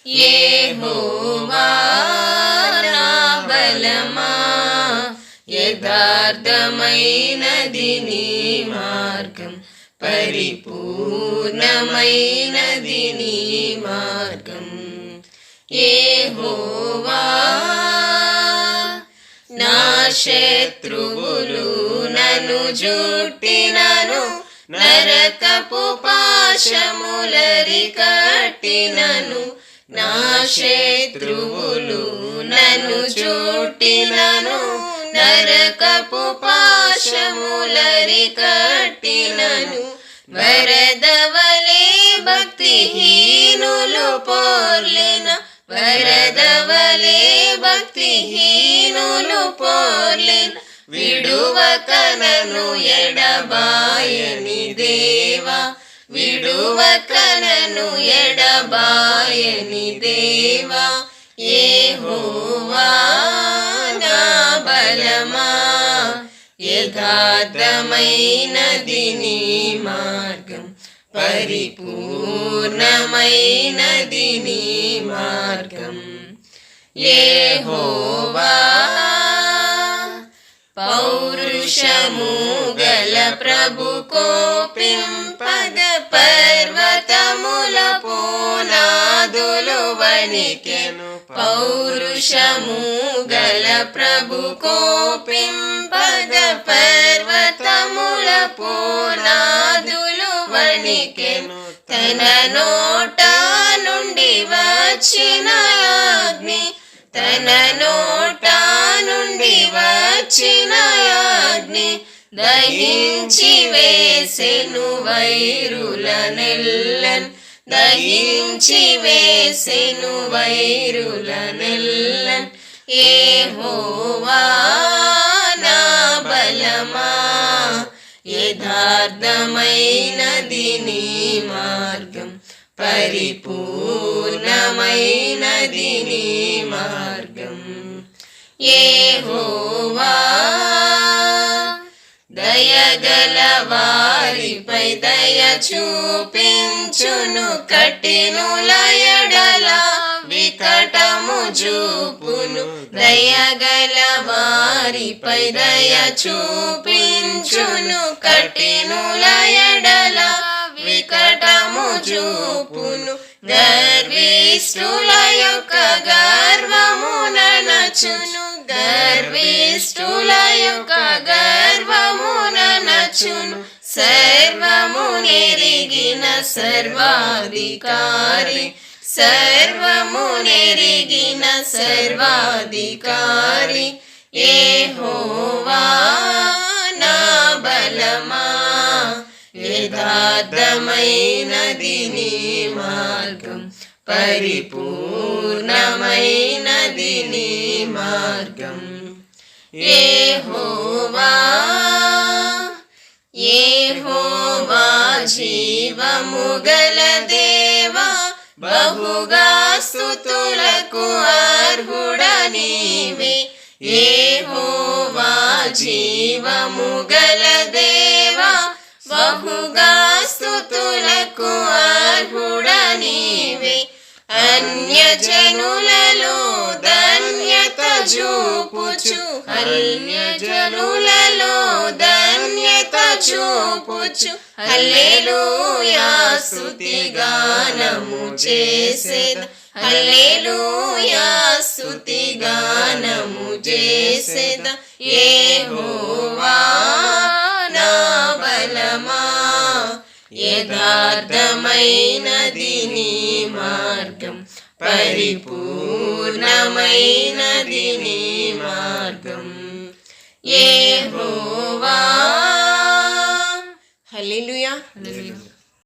యెహోవా నా బలమా, యథార్థమైనది నీ మార్గం, పరిపూర్ణమైనది నీ మార్గం. యెహోవా నా శత్రువులు నన్ను జుట్టినను, నరకపు పాశములరి కట్టినను. నా శత్రువులు నన్ను చుట్టినను, నరకపు పాశములరి కట్టినను. వరదవలే భక్తిహీనులు పోర్లిన, వరదవలే భక్తిహీనులు పోర్లిన. విడువక నన్ను ఎడబాయని దేవా, విడువక నన్ను ఎడబాయని దేవా. యెహోవా నా బలమా, యథార్థమైనది నీ మార్గం, పరిపూర్ణమైనది నీ మార్గం. యెహోవా పౌరుషము గల ప్రభు కోపింపద, పర్వతముల పునాదులు వణికెను. పౌరుషము గల ప్రభు కోపింపద, పర్వతముల పునాదులు వణికెను. తన నోట నుండి వచ్చిన అగ్ని, తన నోట నుండి వచ్చిన అగ్ని దహించి వేసెను వైరుల నెల్లన్, దహించి వేసెను వైరుల నెల్లన్. యెహోవా నా బలమా, యథార్థమైనది నీ మార్గం, పరిపూర్ణమైనది నీ మార్గం. యెహోవా దయగల వారిపై దయ చూపించును, కఠినుల ఎడల వికటము చూపును. దయగల వారిపై దయ చూపించును, కఠినుల ఎడల వికటము చూపును. గర్విష్ఠుల యొక్క గర్వమున నచును, గర్విష్ఠుల యొక్క గర్వమున నచును. సర్వము నెరిగిన సర్వాధికారి, సర్వము నెరిగిన సర్వాధికారి. యెహోవా నా బలమా, యథార్థమైనది నీ మార్గం, పరిపూర్ణమైనది నీ మార్గం. యెహోవా యెహోవా జీవము గల దేవా, బహుగా స్తుతులకు అర్హుడా నీవే. యెహోవా జీవము గల దేవా, బహుగా స్తుతులకు అర్హుడా నీవే. అన్యజనులలో ధన్యత చూపుచు, అన్యజనులలో ధన్యత చూపుచు. హల్లెలూయా స్తుతి గానము చేసేద, హల్లెలూయా స్తుతి గానము చేసేద. యెహోవా నా బలమా, యథార్థమైనది నీ మార్గం, పరిపూర్ణమైనది నీ మార్గం. యెహోవా. హల్లెలూయా.